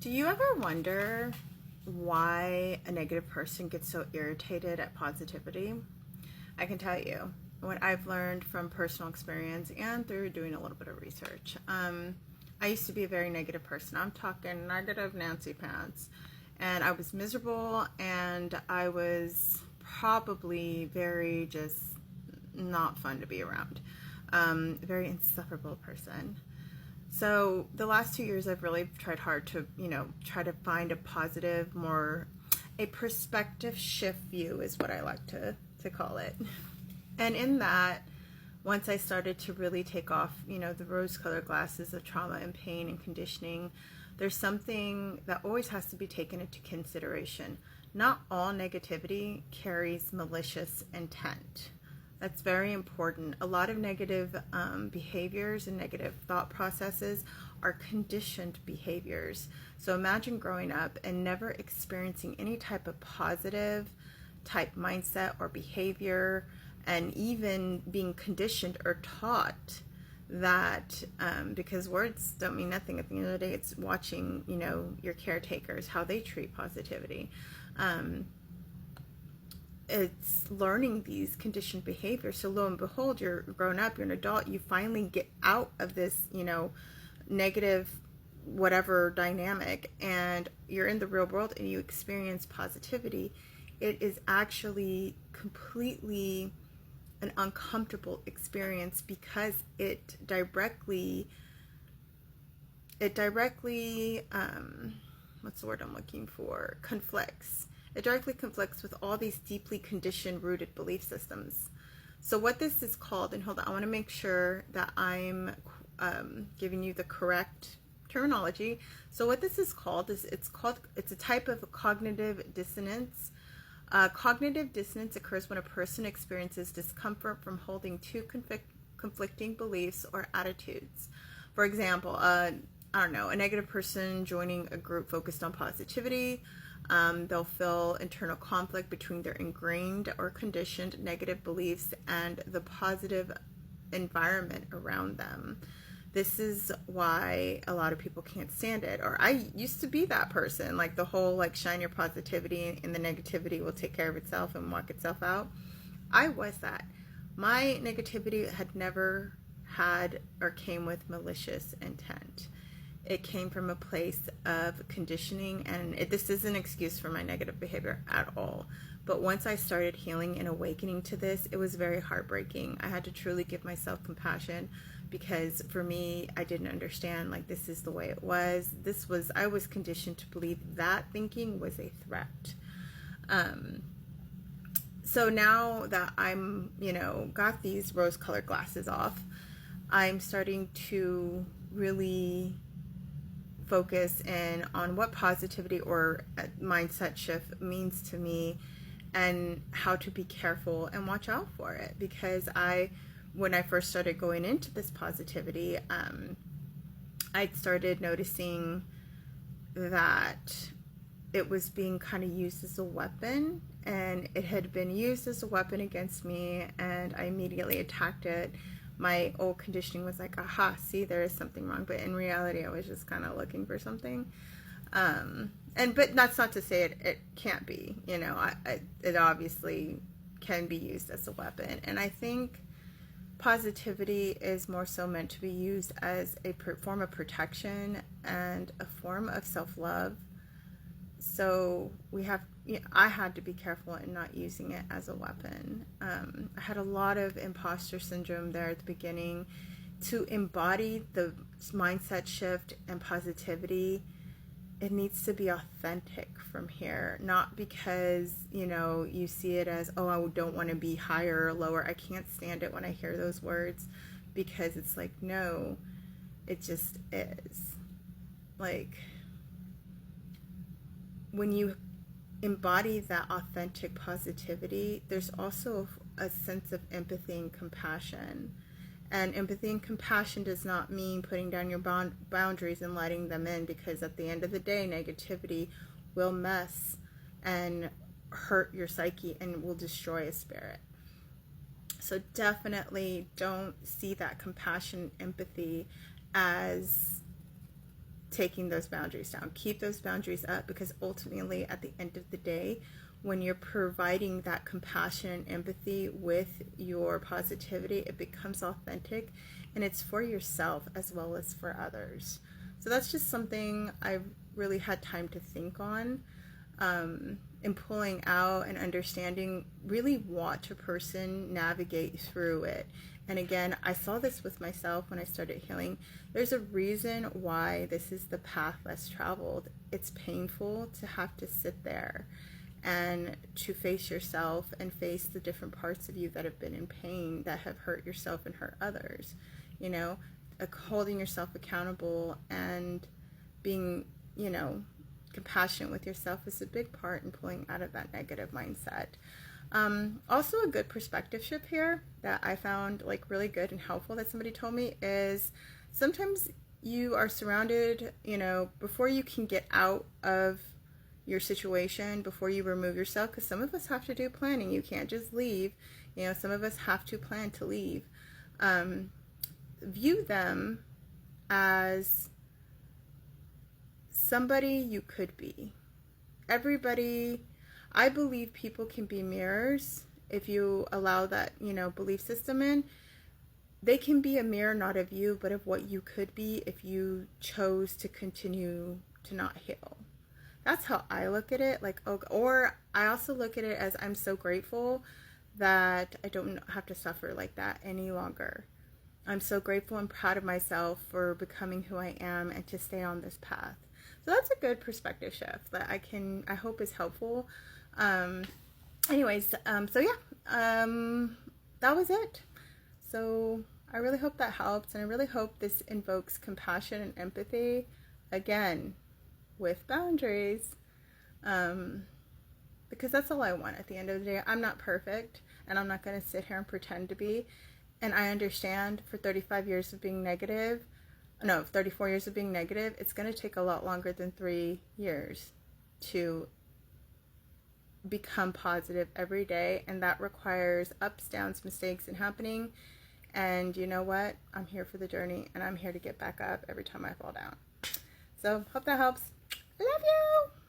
Do you ever wonder why a negative person gets so irritated at positivity? I can tell you what I've learned from personal experience and through doing a little bit of research. I used to be a very negative person. I'm talking negative Nancy Pants. And I was miserable, and I was probably very just not fun to be around. Very insufferable person. So the last 2 years, I've really tried hard to, try to find a positive, a perspective shift view is what I like to call it. And in that, once I started to really take off, the rose-colored glasses of trauma and pain and conditioning, there's something that always has to be taken into consideration. Not all negativity carries malicious intent. That's very important. A lot of negative behaviors and negative thought processes are conditioned behaviors. So imagine growing up and never experiencing any type of positive type mindset or behavior, and even being conditioned or taught that because words don't mean nothing at the end of the day. It's watching, your caretakers, how they treat positivity. It's learning these conditioned behaviors. So lo and behold, you're grown up, you're an adult, you finally get out of this, negative whatever dynamic, and you're in the real world and you experience positivity. It is actually completely an uncomfortable experience because it directly what's the word I'm looking for? Conflicts. It directly conflicts with all these deeply conditioned, rooted belief systems. So what this is called, and hold on, I want to make sure that I'm giving you the correct terminology. So what this is called is it's a type of cognitive dissonance. Cognitive dissonance occurs when a person experiences discomfort from holding two conflicting beliefs or attitudes. For example, a negative person joining a group focused on positivity, they'll feel internal conflict between their ingrained or conditioned negative beliefs and the positive environment around them. This is why a lot of people can't stand it. Or I used to be that person, like the whole shine your positivity and the negativity will take care of itself and walk itself out. I was that. My negativity had never had or came with malicious intent. It came from a place of conditioning, and this is an excuse for my negative behavior at all. But once I started healing and awakening to this, it was very heartbreaking. I had to truly give myself compassion, because for me, I didn't understand, this is the way it was. I was conditioned to believe that thinking was a threat. So now that I'm, got these rose-colored glasses off, I'm starting to really focus in on what positivity or mindset shift means to me and how to be careful and watch out for it. Because when I first started going into this positivity, I started noticing that it was being kind of used as a weapon, and it had been used as a weapon against me, and I immediately attacked it. My old conditioning was like, aha, see, there is something wrong. But in reality, I was just kind of looking for something. But that's not to say it can't be, it obviously can be used as a weapon. And I think positivity is more so meant to be used as a form of protection and a form of self-love. So I had to be careful in not using it as a weapon. I had a lot of imposter syndrome there at the beginning. To embody the mindset shift and positivity, it needs to be authentic from here. Not because, you see it as, oh, I don't want to be higher or lower. I can't stand it when I hear those words, because it's like, no, it just is. When you embody that authentic positivity, there's also a sense of empathy and compassion. And empathy and compassion does not mean putting down your boundaries and letting them in, because at the end of the day, negativity will mess and hurt your psyche and will destroy a spirit. So definitely don't see that compassion, empathy as taking those boundaries down. Keep those boundaries up, because ultimately at the end of the day, when you're providing that compassion and empathy with your positivity, it becomes authentic, and it's for yourself as well as for others. So that's just something I've really had time to think on, in pulling out and understanding, really watch a person navigate through it. And again, I saw this with myself when I started healing. There's a reason why this is the path less traveled. It's painful to have to sit there and to face yourself and face the different parts of you that have been in pain, that have hurt yourself and hurt others. You know, holding yourself accountable and being, you know, compassionate with yourself is a big part in pulling out of that negative mindset. Also, a good perspective shift here that I found like really good and helpful that somebody told me is sometimes you are surrounded, you know, before you can get out of your situation, before you remove yourself, because some of us have to do planning. You can't just leave. You know, some of us have to plan to leave. View them as somebody you could be. Everybody, I believe people can be mirrors if you allow that, you know, belief system in. They can be a mirror not of you, but of what you could be if you chose to continue to not heal. That's how I look at it. Like, or I also look at it as I'm so grateful that I don't have to suffer like that any longer. I'm so grateful and proud of myself for becoming who I am and to stay on this path. So that's a good perspective shift that I hope is helpful. So yeah, that was it. So I really hope that helps, and I really hope this invokes compassion and empathy, again, with boundaries, because that's all I want at the end of the day. I'm not perfect, and I'm not going to sit here and pretend to be. And I understand for 34 years of being negative, it's going to take a lot longer than 3 years to become positive every day. And that requires ups, downs, mistakes, and happening. And you know what? I'm here for the journey, and I'm here to get back up every time I fall down. So hope that helps. Love you!